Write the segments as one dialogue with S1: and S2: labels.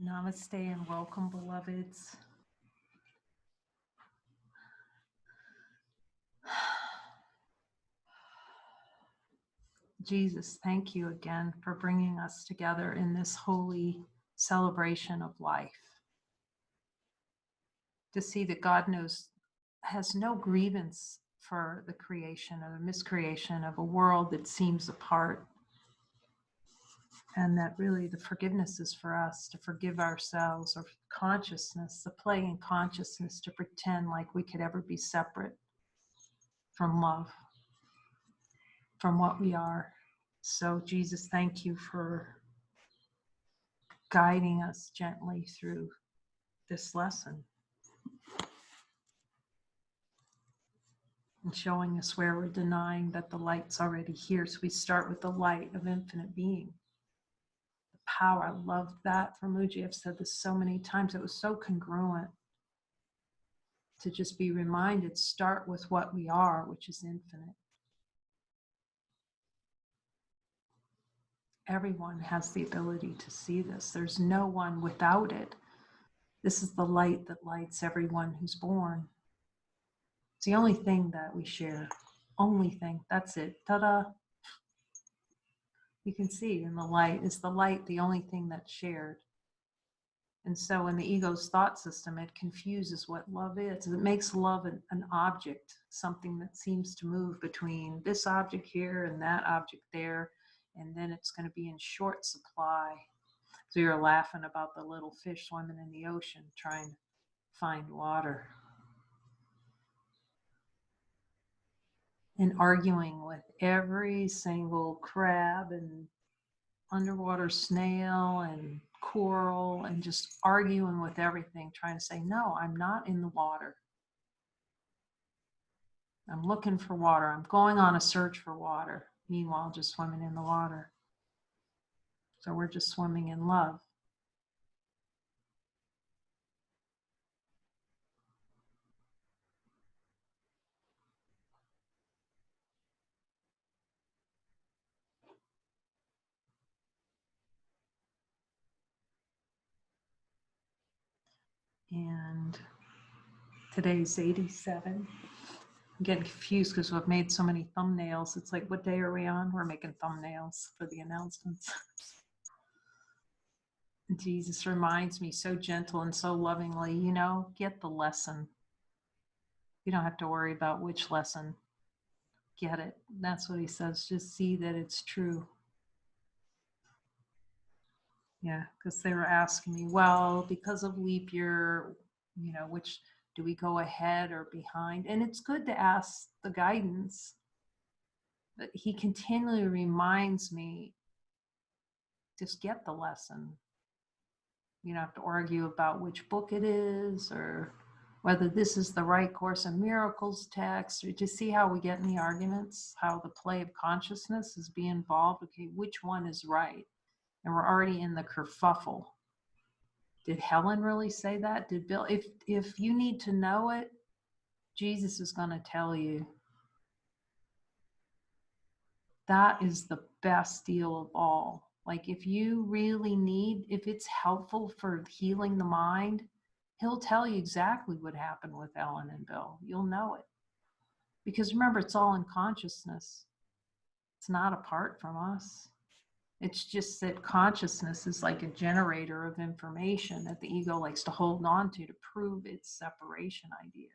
S1: Namaste and welcome, beloveds. Jesus, thank you again for bringing us together in this holy celebration of life. To see that God has no grievance for the creation or the miscreation of a world that seems apart. And that really the forgiveness is for us to forgive ourselves, or consciousness, the play in consciousness to pretend like we could ever be separate from love, from what we are. So Jesus, thank you for guiding us gently through this lesson and showing us where we're denying that the light's already here. So we start with the light of infinite being. The power, I love that from Muji. I've said this so many times. It was so congruent to just be reminded, start with what we are, which is infinite. Everyone has the ability to see this. There's no one without it. This is the light that lights everyone who's born. It's the only thing that we share. Only thing. That's it. Ta-da. You can see in the light, is the light the only thing that's shared? And so in the ego's thought system, it confuses what love is. It makes love an object, something that seems to move between this object here and that object there, and then it's going to be in short supply. So you're laughing about the little fish swimming in the ocean trying to find water, and arguing with every single crab and underwater snail and coral, and just arguing with everything, trying to say, no, I'm not in the water. I'm looking for water. I'm going on a search for water. Meanwhile, just swimming in the water. So we're just swimming in love. And today's 87. I'm getting confused because we've made so many thumbnails. It's like, what day are we on? We're making thumbnails for the announcements. Jesus reminds me so gentle and so lovingly, get the lesson. You don't have to worry about which lesson. Get it. That's what he says. Just see that it's true. Yeah, because they were asking me, well, because of leap year, which do we go ahead or behind? And it's good to ask the guidance. But he continually reminds me, just get the lesson. You don't have to argue about which book it is or whether this is the right Course in Miracles text, or just see how we get in the arguments, how the play of consciousness is being involved. Okay, which one is right? And we're already in the kerfuffle. Did Helen really say that? Did Bill? If you need to know it, Jesus is going to tell you. That is the best deal of all. Like if you really need, if it's helpful for healing the mind, he'll tell you exactly what happened with Ellen and Bill. You'll know it. Because remember, it's all in consciousness. It's not apart from us. It's just that consciousness is like a generator of information that the ego likes to hold on to prove its separation idea.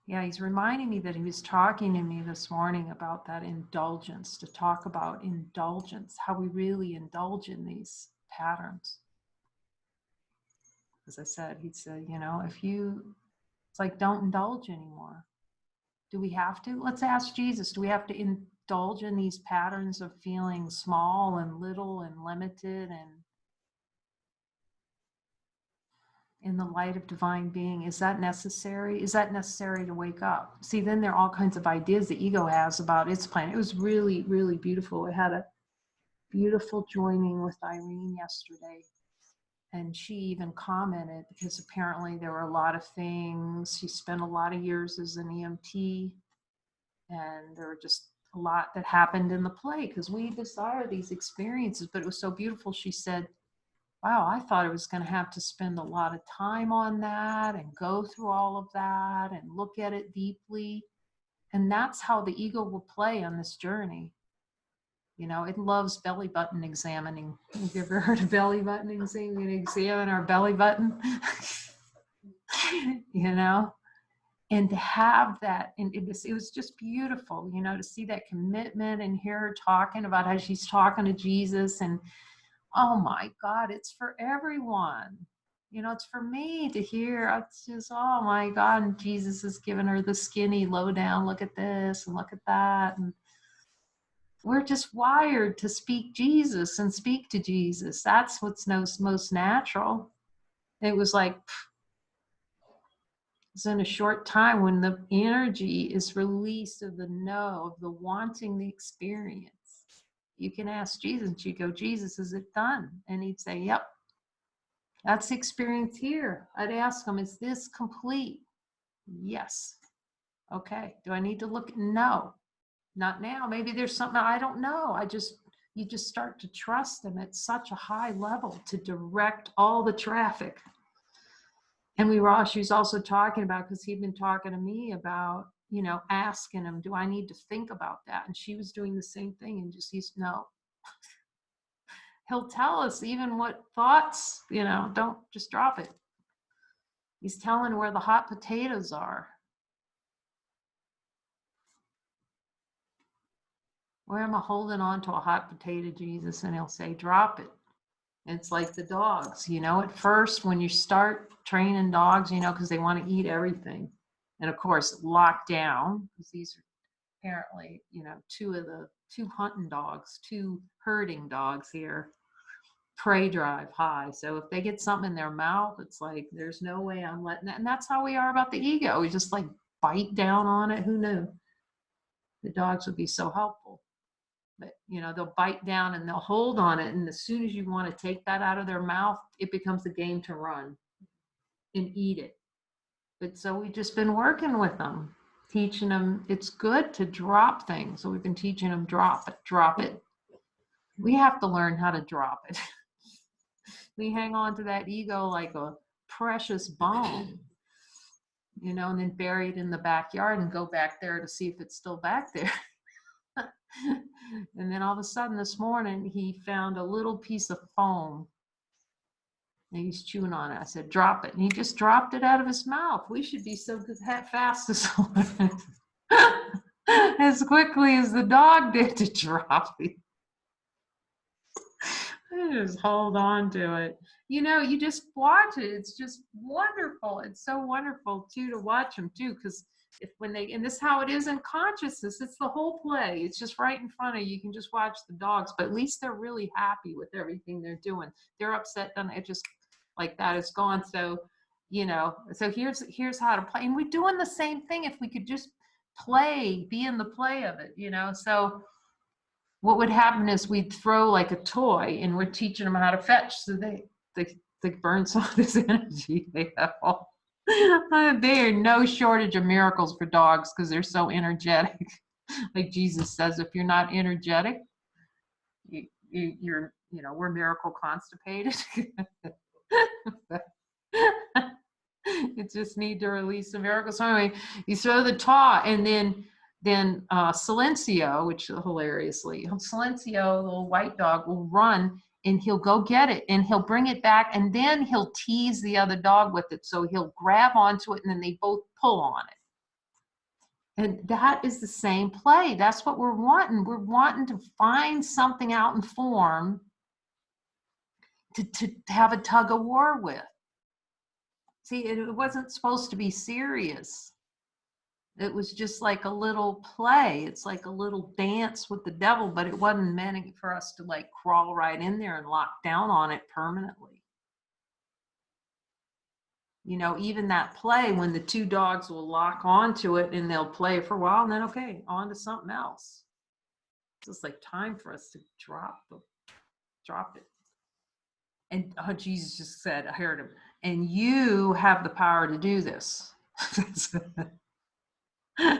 S1: Yeah, he's reminding me that he was talking to me this morning about that indulgence, to talk about indulgence, how we really indulge in these patterns. As I said, he'd say, it's like, don't indulge anymore. Do we have to? Let's ask Jesus, do we have to indulge in these patterns of feeling small and little and limited and in the light of divine being? Is that necessary? Is that necessary to wake up? See, then there are all kinds of ideas the ego has about its plan. It was really, really beautiful. I had a beautiful joining with Irene yesterday. And she even commented, because apparently there were a lot of things. She spent a lot of years as an EMT, and there were just a lot that happened in the play because we desire these experiences, but it was so beautiful. She said, wow, I thought I was going to have to spend a lot of time on that and go through all of that and look at it deeply. And that's how the ego will play on this journey. You know, it loves belly button examining. Have you ever heard of belly button examining? We examine our belly button, you know? And to have that, and it was just beautiful, you know, to see that commitment and hear her talking about how she's talking to Jesus. And oh my God, it's for everyone. You know, it's for me to hear. It's just, oh my God. And Jesus has given her the skinny lowdown. Look at this and look at that. And we're just wired to speak Jesus and speak to Jesus. That's what's most natural. It was like, it's in a short time when the energy is released of the know, of the wanting the experience. You can ask Jesus, and she'd go, Jesus, is it done? And he'd say, yep, that's the experience here. I'd ask him, is this complete? Yes. Okay. Do I need to look? No, not now. Maybe there's something I don't know. You just start to trust him at such a high level to direct all the traffic. And she was also talking about, because he'd been talking to me about, you know, asking him, do I need to think about that? And she was doing the same thing, and no. He'll tell us even what thoughts, you know, don't just drop it. He's telling where the hot potatoes are. Where am I holding on to a hot potato, Jesus? And he'll say, drop it. It's like the dogs, you know, at first when you start training dogs, you know, because they want to eat everything. And of course, locked down, because these are apparently, you know, two hunting dogs, two herding dogs here, prey drive high. So if they get something in their mouth, it's like, there's no way I'm letting that. And that's how we are about the ego. We just like bite down on it. Who knew? The dogs would be so helpful. But, you know, they'll bite down and they'll hold on it. And as soon as you want to take that out of their mouth, it becomes a game to run and eat it. But so we've just been working with them, teaching them it's good to drop things. So we've been teaching them drop it. We have to learn how to drop it. We hang on to that ego like a precious bone, you know, and then bury it in the backyard and go back there to see if it's still back there. And then all of a sudden this morning, he found a little piece of foam and he's chewing on it. I said, drop it. And he just dropped it out of his mouth. We should be so fast as quickly as the dog did to drop it. Just hold on to it. You know, you just watch it. It's just wonderful. It's so wonderful too to watch them too, because and this is how it is in consciousness. It's the whole play. It's just right in front of you. You can just watch the dogs, but at least they're really happy with everything they're doing. They're upset, then it just like that is gone. So, you know, so here's how to play. And we're doing the same thing if we could just play, be in the play of it, you know. So what would happen is we'd throw like a toy and we're teaching them how to fetch. So they burn some of this energy they have all. There are no shortage of miracles for dogs because they're so energetic. Like Jesus says, if you're not energetic, you're, you know, we're miracle constipated. It just need to release the miracle. So anyway, you throw the taw, and then Silencio, which hilariously, Silencio, the little white dog, will run and he'll go get it and he'll bring it back, and then he'll tease the other dog with it. So he'll grab onto it and then they both pull on it. And that is the same play. That's what we're wanting. We're wanting to find something out in form to have a tug of war with. See, it wasn't supposed to be serious. It was just like a little play. It's like a little dance with the devil, but it wasn't meant for us to like crawl right in there and lock down on it permanently. You know, even that play when the two dogs will lock onto it and they'll play for a while and then, okay, on to something else. It's just like time for us to drop it. And Jesus just said, I heard him, and you have the power to do this.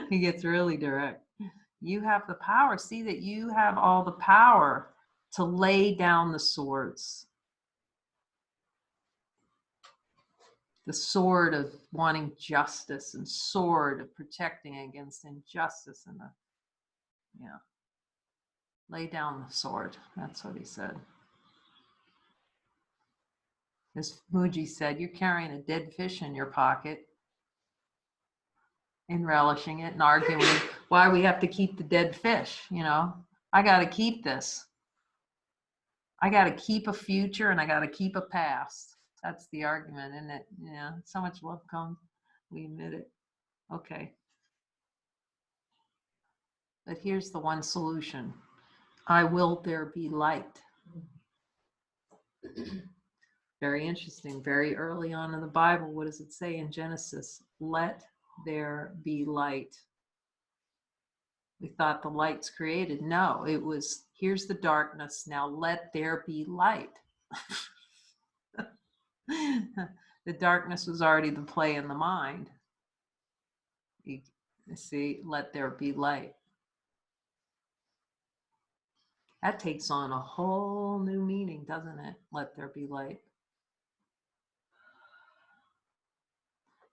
S1: He gets really direct. You have the power. See that you have all the power to lay down the swords. The sword of wanting justice and sword of protecting against injustice and lay down the sword. That's what he said. As Muji said, you're carrying a dead fish in your pocket and relishing it and arguing why we have to keep the dead fish. I got to keep this. I got to keep a future and I got to keep a past. That's the argument, isn't it? Yeah, so much love comes. We admit it. Okay. But here's the one solution. I will there be light. Very interesting. Very early on in the Bible, what does it say in Genesis? Let there be light. We thought the light's created. No, it was, here's the darkness. Now let there be light. The darkness was already the play in the mind. You see, let there be light. That takes on a whole new meaning, doesn't it? Let there be light.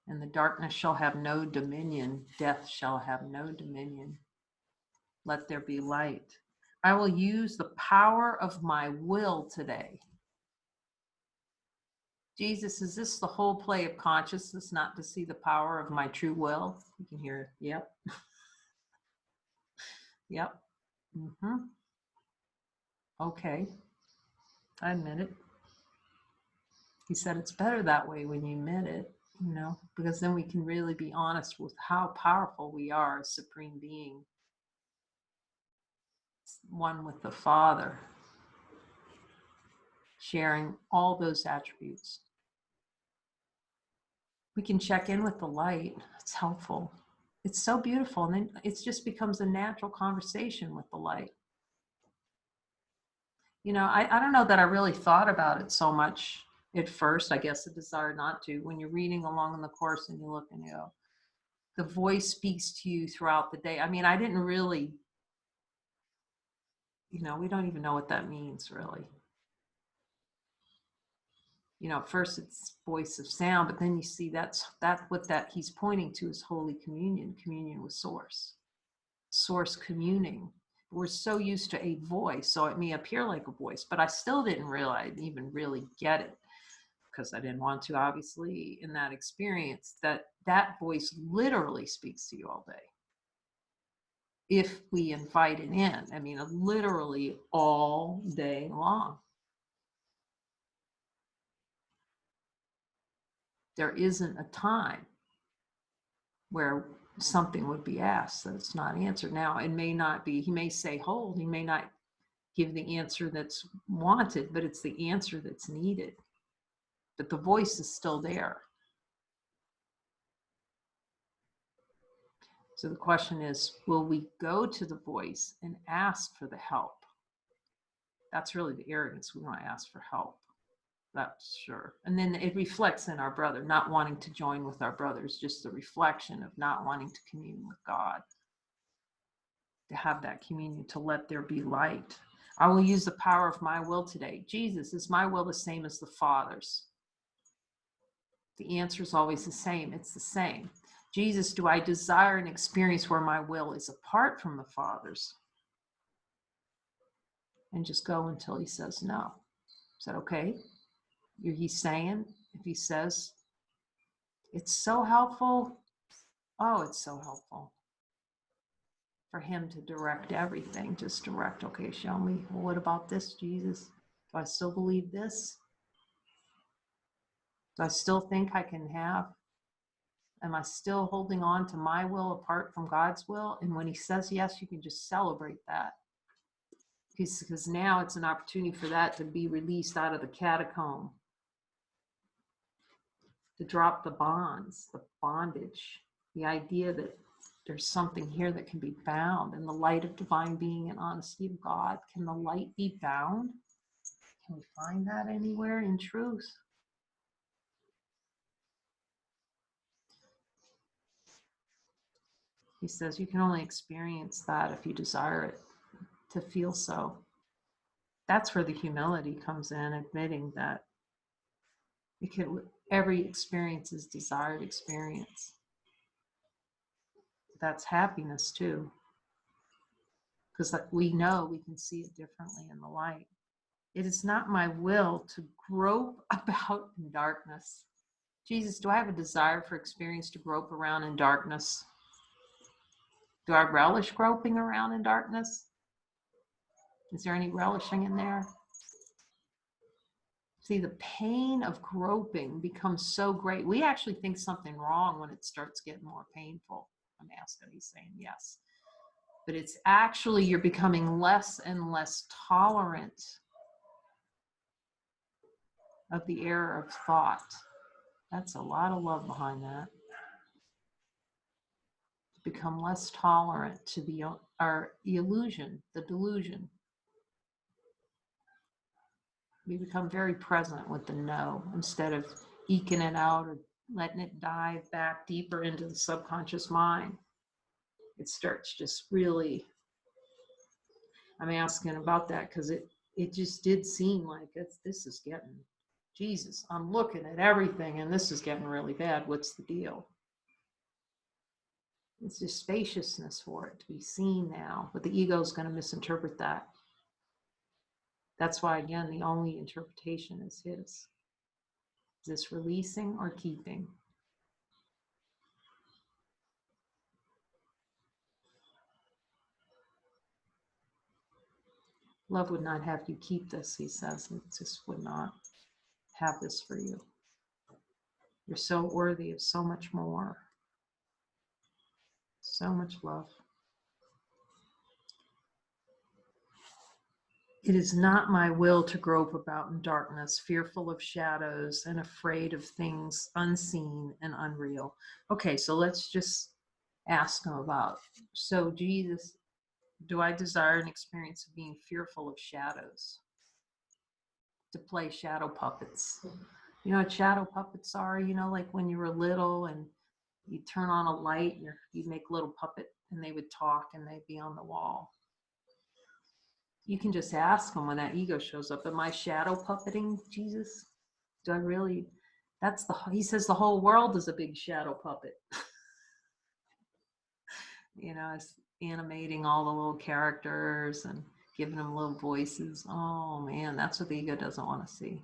S1: And the darkness shall have no dominion. Death shall have no dominion. Let there be light. I will use the power of my will today. Jesus, is this the whole play of consciousness, not to see the power of my true will? You can hear it. Yep. Yep. Mm-hmm. Okay. I admit it. He said it's better that way when you admit it, because then we can really be honest with how powerful we are as Supreme Being, one with the Father, sharing all those attributes. We can check in with the light. It's helpful. It's so beautiful. And then it just becomes a natural conversation with the light. I don't know that I really thought about it so much at first. I guess a desire not to. When you're reading along in the course and you look and you go, the voice speaks to you throughout the day. I mean, I didn't really, we don't even know what that means really. At first it's voice of sound, but then you see that's what he's pointing to is Holy Communion with Source communing. We're so used to a voice, so it may appear like a voice, but I still didn't even really get it, because I didn't want to, obviously, in that experience, that voice literally speaks to you all day. If we invite it in, I mean, literally all day long. There isn't a time where something would be asked that it's not answered. Now, it may not be, he may say hold, he may not give the answer that's wanted, but it's the answer that's needed. But the voice is still there. So the question is, will we go to the voice and ask for the help? That's really the arrogance. We want to ask for help. That's sure. And then it reflects in our brother, not wanting to join with our brothers, just the reflection of not wanting to commune with God. To have that communion, to let there be light. I will use the power of my will today. Jesus, is my will the same as the Father's? The answer is always the same. It's the same. Jesus, do I desire an experience where my will is apart from the Father's? And just go until he says no. Is that okay? He's saying, if he says, it's so helpful. Oh, it's so helpful for him to direct everything. Just direct, okay, show me. Well, what about this, Jesus? Do I still believe this? Do I still think I can have? Am I still holding on to my will apart from God's will? And when he says yes, you can just celebrate that. Because now it's an opportunity for that to be released out of the catacomb. To drop the bonds, the bondage, the idea that there's something here that can be bound in the light of divine being and honesty of God. Can the light be bound? Can we find that anywhere in truth? He says you can only experience that if you desire it to feel so. That's where the humility comes in, admitting that every experience is desired experience. That's happiness too, because we know we can see it differently in the light. It is not my will to grope about in darkness. Jesus, do I have a desire for experience to grope around in darkness? Do I relish groping around in darkness? Is there any relishing in there? See, the pain of groping becomes so great. We actually think something wrong when it starts getting more painful. I'm asking, he's saying yes. But it's actually you're becoming less and less tolerant of the error of thought. That's a lot of love behind that. Become less tolerant to the illusion, the delusion. We become very present with the no instead of eking it out or letting it dive back deeper into the subconscious mind. It starts just really, I'm asking about that because it just did seem like this is getting, Jesus, I'm looking at everything and this is getting really bad. What's the deal? It's just spaciousness for it to be seen now, but the ego is going to misinterpret that. That's why, again, the only interpretation is his. Is this releasing or keeping? Love would not have you keep this, he says. It just would not have this for you. You're so worthy of so much more. So much love. It is not my will to grope about in darkness, fearful of shadows and afraid of things unseen and unreal. Okay, so let's just ask him about, so Jesus, do I desire an experience of being fearful of shadows? To play shadow puppets. You know what shadow puppets are? You know, like when you were little and you turn on a light, you'd make a little puppet and they would talk and they'd be on the wall. You can just ask them when that ego shows up, am I shadow puppeting Jesus? Do I really? He says the whole world is a big shadow puppet. You know, it's animating all the little characters and giving them little voices. Oh man, that's what the ego doesn't want to see.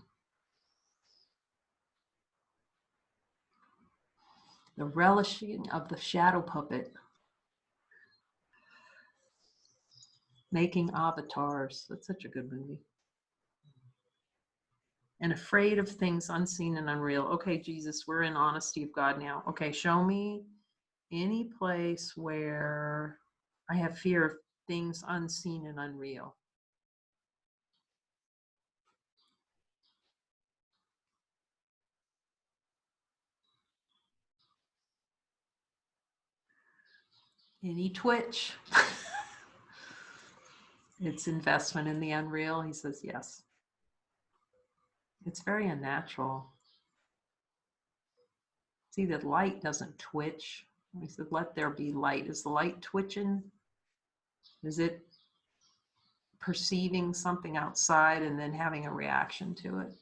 S1: The relishing of the shadow puppet. Making avatars. That's such a good movie. And afraid of things unseen and unreal. Okay, Jesus, we're in honesty of God now. Okay, show me any place where I have fear of things unseen and unreal. Any twitch? It's investment in the unreal. He says yes. It's very unnatural. See, that light doesn't twitch. He said, let there be light. Is the light twitching? Is it perceiving something outside and then having a reaction to it?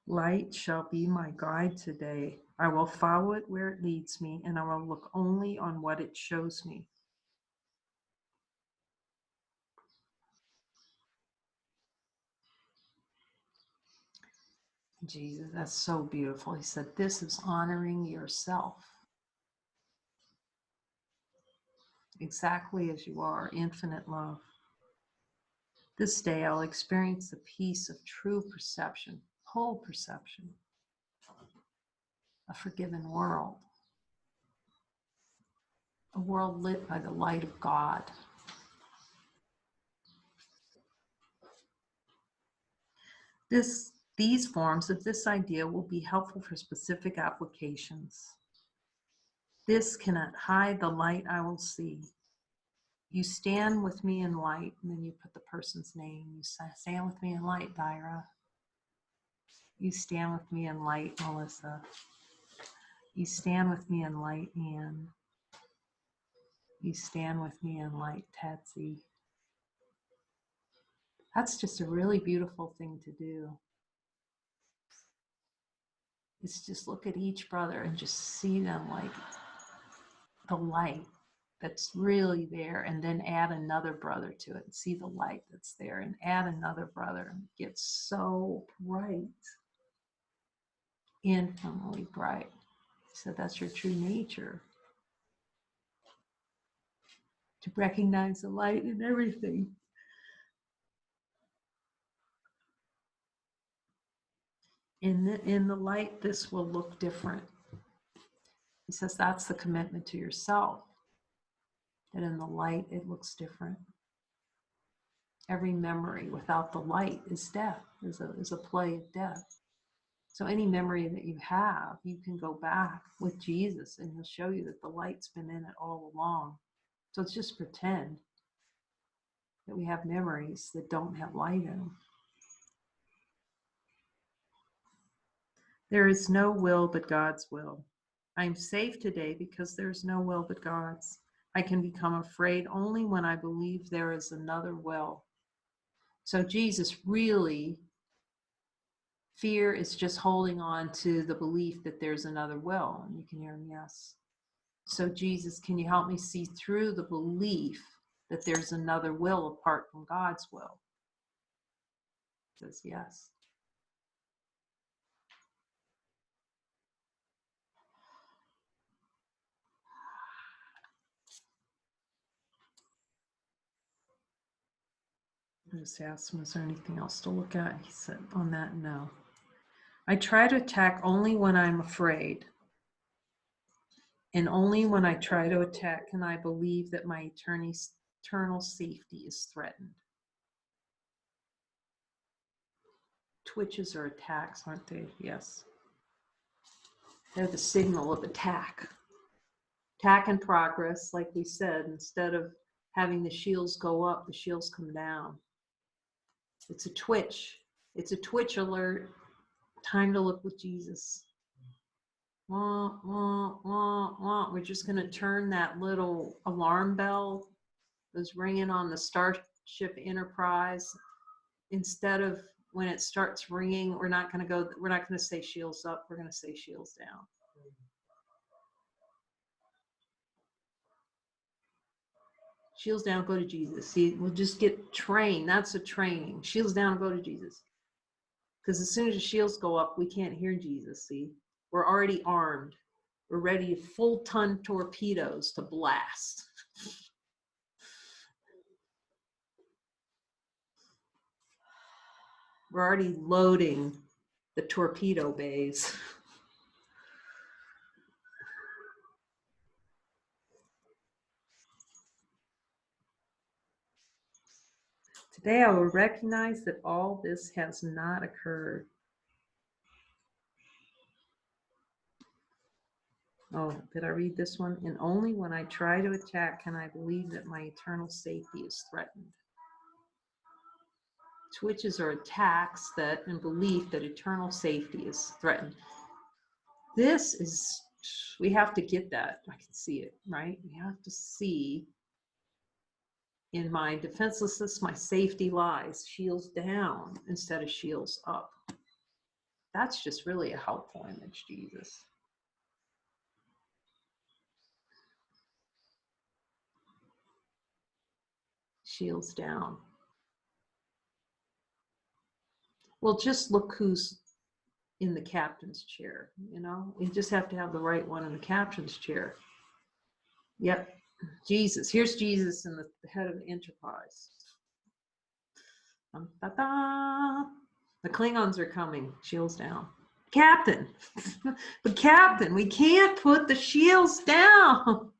S1: Light shall be my guide today. I will follow it where it leads me, and I will look only on what it shows me. Jesus, that's so beautiful. He said, this is honoring yourself. Exactly as you are, infinite love. This day I'll experience the peace of true perception, whole perception, a forgiven world, a world lit by the light of God. These forms of this idea will be helpful for specific applications. This cannot hide the light I will see. You stand with me in light, and then you put the person's name. You say, stand with me in light, Dyra. You stand with me in light, Melissa. You stand with me in light, Anne. You stand with me in light, Tatsy. That's just a really beautiful thing to do. It's just look at each brother and just see them like the light that's really there, and then add another brother to it and see the light that's there and add another brother, and it gets so bright, infinitely bright. So that's your true nature, to recognize the light in everything. In the light, this will look different. He says that's the commitment to yourself, that in the light it looks different. Every memory without the light is death, is a play of death. So any memory that you have, you can go back with Jesus and he'll show you that the light's been in it all along. So it's just pretend that we have memories that don't have light in them. There is no will but God's will. I am safe today because there is no will but God's. I can become afraid only when I believe there is another will. So Jesus really, fear is just holding on to the belief that there's another will. And you can hear him, yes. So Jesus, can you help me see through the belief that there's another will apart from God's will? He says, yes. I just asked him, is there anything else to look at? He said, on that, no. I try to attack only when I'm afraid. And only when I try to attack can I believe that my eternal safety is threatened. Twitches are attacks, aren't they? Yes. They're the signal of attack. Attack in progress, like we said, instead of having the shields go up, the shields come down. It's a twitch. It's a twitch alert. Time to look with Jesus. Wah, wah, wah, wah. We're just going to turn that little alarm bell that's ringing on the Starship Enterprise. Instead of when it starts ringing, we're not going to say shields up. We're going to say shields down. Shields down, go to Jesus. See, we'll just get trained. That's a training. Shields down, go to Jesus. Because as soon as the shields go up, we can't hear Jesus, see? We're already armed. We're ready to full-ton torpedoes to blast. We're already loading the torpedo bays. Today I will recognize that all this has not occurred. Oh, did I read this one? And only when I try to attack can I believe that my eternal safety is threatened. Twitches are attacks that and belief that eternal safety is threatened. This is, we have to get that. I can see it, right? We have to see in my defenselessness, my safety lies, shields down instead of shields up. That's just really a helpful image, Jesus. Shields down. Well, just look who's in the captain's chair, you know? We just have to have the right one in the captain's chair. Yep, Jesus. Here's Jesus in the head of the Enterprise. Da-da. The Klingons are coming. Shields down. Captain. But Captain, we can't put the shields down.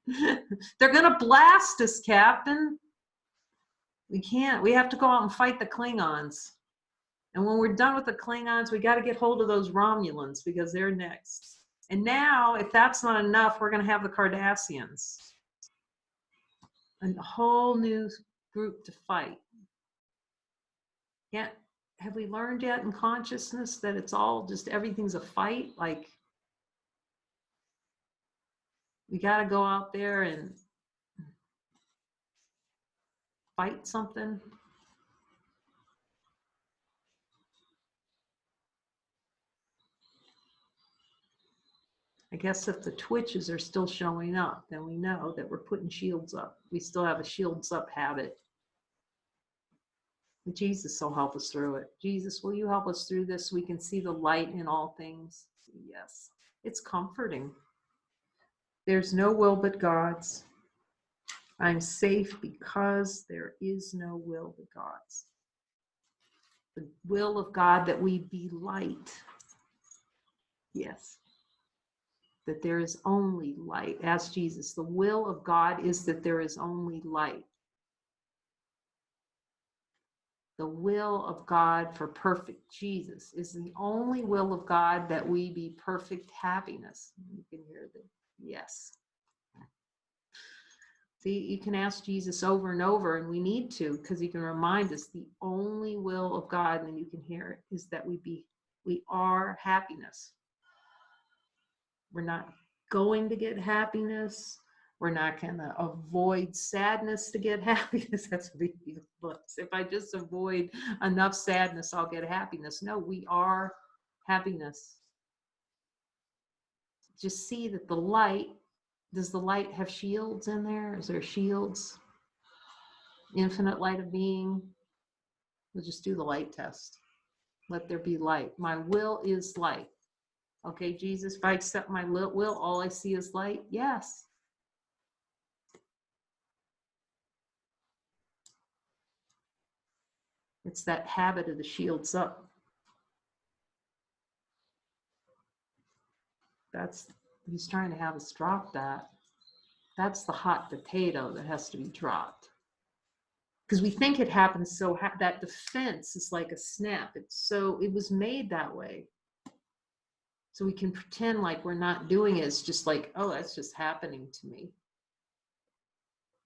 S1: They're going to blast us, Captain. We can't. We have to go out and fight the Klingons. And when we're done with the Klingons, we got to get hold of those Romulans because they're next. And now, if that's not enough, we're going to have the Cardassians. a whole new group to fight. Yet, have we learned yet in consciousness that it's all just everything's a fight? Like, we got to go out there and fight something? I guess if the twitches are still showing up, then we know that we're putting shields up. We still have a shields up habit. But Jesus will help us through it. Jesus, will you help us through this so we can see the light in all things? Yes. It's comforting. There's no will but God's. I'm safe because there is no will but God's. The will of God that we be light. Yes. That there is only light. Ask Jesus. The will of God is that there is only light. The will of God for perfect Jesus is the only will of God that we be perfect happiness. You can hear the yes. See, you can ask Jesus over and over, and we need to, because he can remind us the only will of God, and you can hear it, is that we are happiness. We're not going to get happiness. We're not going to avoid sadness to get happiness. That's what he looks. If I just avoid enough sadness, I'll get happiness. No, we are happiness. Just see that the light, does the light have shields in there? Is there shields? Infinite light of being. We'll just do the light test. Let there be light. My will is light. Okay, Jesus, if I accept my will, all I see is light? Yes. It's that habit of the shields up. He's trying to have us drop that. That's the hot potato that has to be dropped. Because we think it happens so, that defense is like a snap. It was made that way. So we can pretend like we're not doing it. It's just like, oh, that's just happening to me.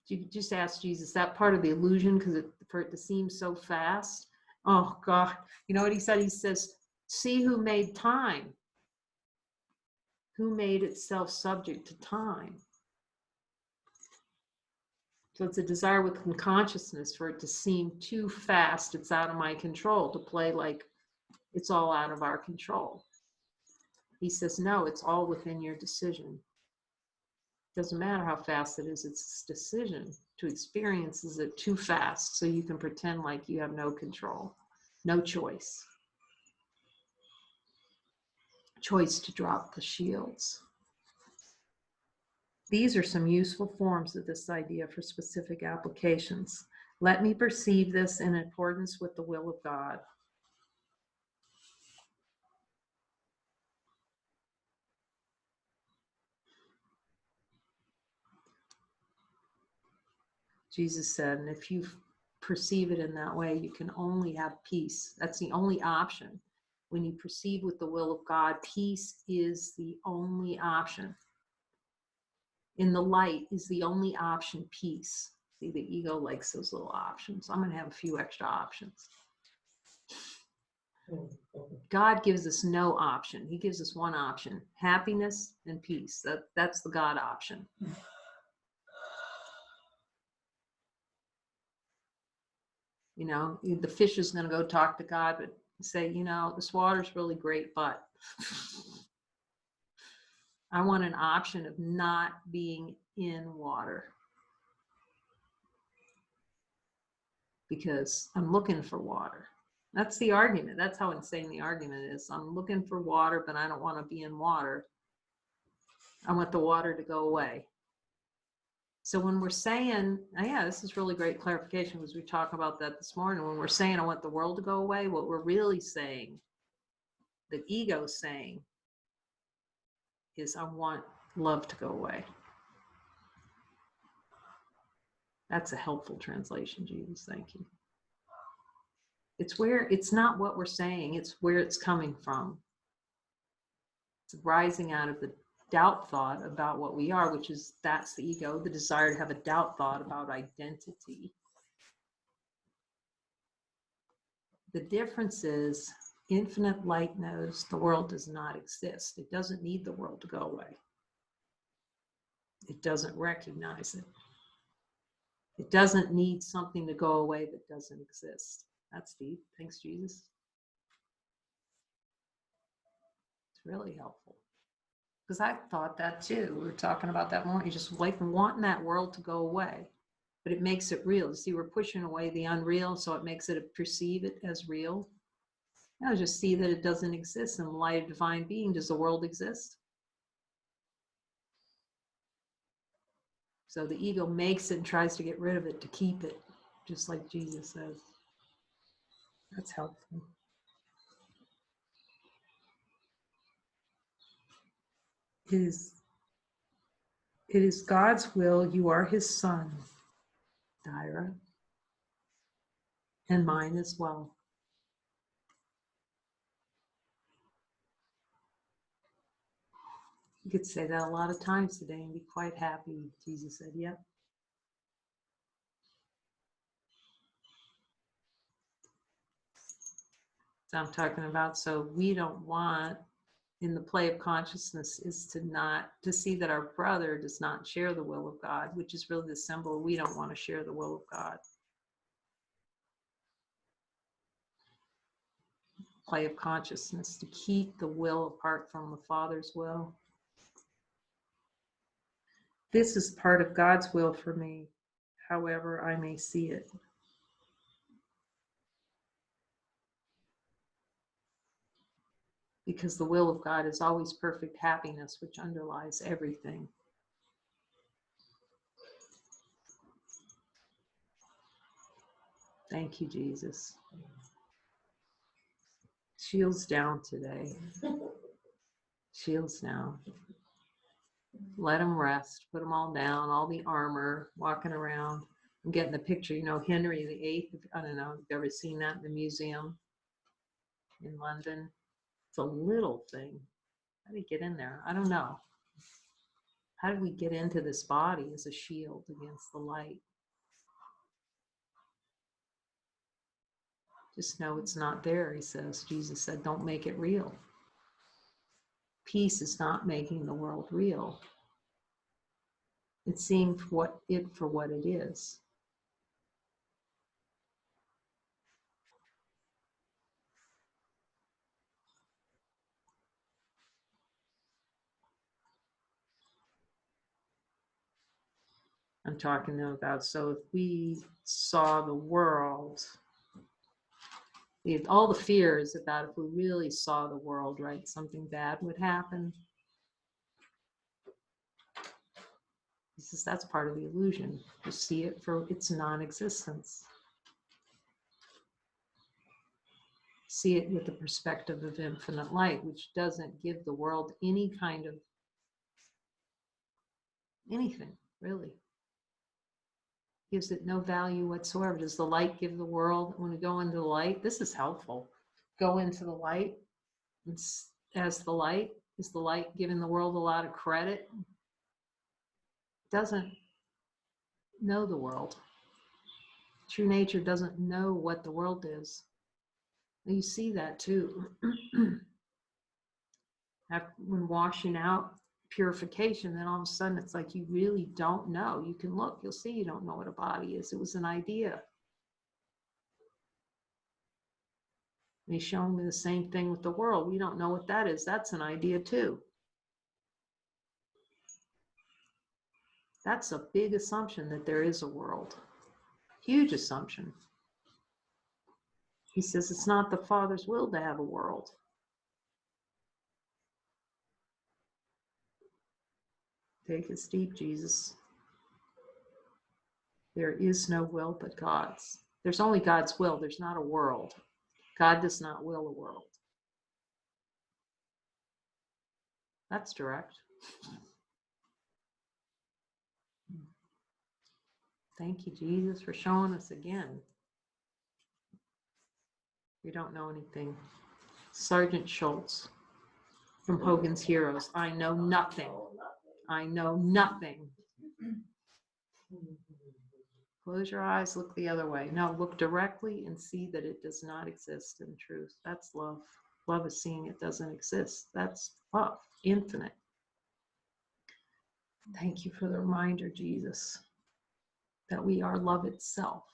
S1: You just ask Jesus, that part of the illusion, for it to seem so fast. Oh God, you know what he said? He says, see who made time. Who made itself subject to time? So it's a desire within consciousness for it to seem too fast. It's out of my control, to play like it's all out of our control. He says, no, it's all within your decision. Doesn't matter how fast it is, it's a decision to experience it too fast so you can pretend like you have no control, no choice. Choice to drop the shields. These are some useful forms of this idea for specific applications. Let me perceive this in accordance with the will of God. Jesus said, and if you perceive it in that way, you can only have peace. That's the only option. When you perceive with the will of God, peace is the only option. In the light is the only option, peace. See, the ego likes those little options. I'm going to have a few extra options. God gives us no option. He gives us one option, happiness and peace. That's the God option. You know, the fish is going to go talk to God, but say, you know, this water's really great, but I want an option of not being in water because I'm looking for water. That's the argument. That's how insane the argument is. I'm looking for water, but I don't want to be in water. I want the water to go away. So when we're saying, oh yeah, this is really great clarification because we talked about that this morning. When we're saying, I want the world to go away, what we're really saying, the ego's saying, is I want love to go away. That's a helpful translation, Jesus. Thank you. It's not what we're saying, it's where it's coming from. It's rising out of the doubt thought about what we are, which is, that's the ego, the desire to have a doubt thought about identity. The difference is infinite light knows the world does not exist. It doesn't need the world to go away. It doesn't recognize it. It doesn't need something to go away that doesn't exist. That's deep. Thanks, Jesus. It's really helpful. Because I thought that too. We were talking about that more. You just like wanting that world to go away. But it makes it real. You see, we're pushing away the unreal, so it makes it perceive it as real. Now just see that it doesn't exist. In the light of divine being, does the world exist? So the ego makes it and tries to get rid of it to keep it, just like Jesus says. That's helpful. It is God's will. You are his son, Dyra, and mine as well. You could say that a lot of times today and be quite happy. Jesus said, yep. So I'm talking about, so we don't want, in the play of consciousness, is to see that our brother does not share the will of God, which is really the symbol. We don't want to share the will of God. Play of consciousness, to keep the will apart from the Father's will. This is part of God's will for me, however I may see it. Because the will of God is always perfect happiness, which underlies everything. Thank you, Jesus. Shields down today. Shields down. Let them rest. Put them all down, all the armor, walking around. I'm getting the picture, Henry VIII. I don't know if you've ever seen that in the museum in London. It's a little thing. How do you get in there? I don't know. How did we get into this body as a shield against the light? Just know it's not there, he says. Jesus said, don't make it real. Peace is not making the world real. It's seeing for what it is. I'm talking about, so if we saw the world, all the fears about if we really saw the world, right, something bad would happen. He says that's part of the illusion. You see it for its non-existence. See it with the perspective of infinite light, which doesn't give the world any kind of anything, really. Gives it no value whatsoever. Does the light give the world, when we go into the light, this is helpful. Go into the light as the light. Is the light giving the world a lot of credit? Doesn't know the world. True nature doesn't know what the world is. You see that too. When washing out purification, then all of a sudden it's like you really don't know. You can look, you'll see you don't know what a body is. It was an idea. And he's showing me the same thing with the world. We don't know what that is. That's an idea too. That's a big assumption that there is a world. Huge assumption. He says it's not the Father's will to have a world. Take it deep, Jesus. There is no will but God's. There's only God's will. There's not a world. God does not will a world. That's direct. Thank you, Jesus, for showing us again. We don't know anything. Sergeant Schultz. From Hogan's Heroes. I know nothing. I know nothing. Close your eyes, look the other way. No, look directly and see that it does not exist in truth. That's love. Love is seeing it doesn't exist. That's love, infinite. Thank you for the reminder, Jesus, that we are love itself,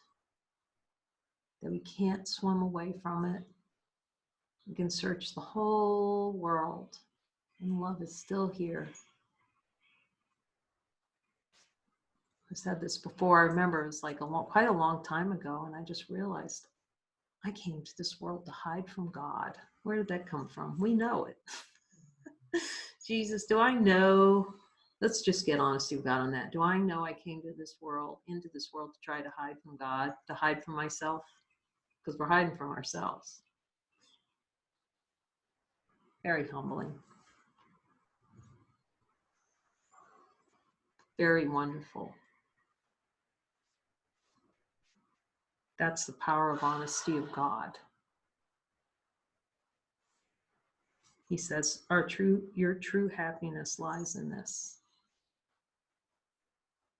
S1: that we can't swim away from it. We can search the whole world, and love is still here. I said this before. I remember it was like quite a long time ago, and I just realized I came to this world to hide from God. Where did that come from? We know it. Jesus, do I know? Let's just get honest with God on that. Do I know I came to this world, into this world, to try to hide from God, to hide from myself? Because we're hiding from ourselves. Very humbling. Very wonderful. That's the power of honesty of God. He says, your true happiness lies in this.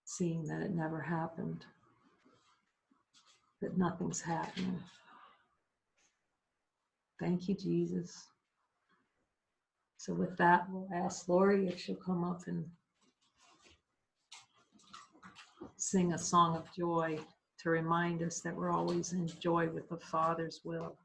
S1: Seeing that it never happened, that nothing's happening. Thank you, Jesus. So with that, we'll ask Lori if she'll come up and sing a song of joy to remind us that we're always in joy with the Father's will.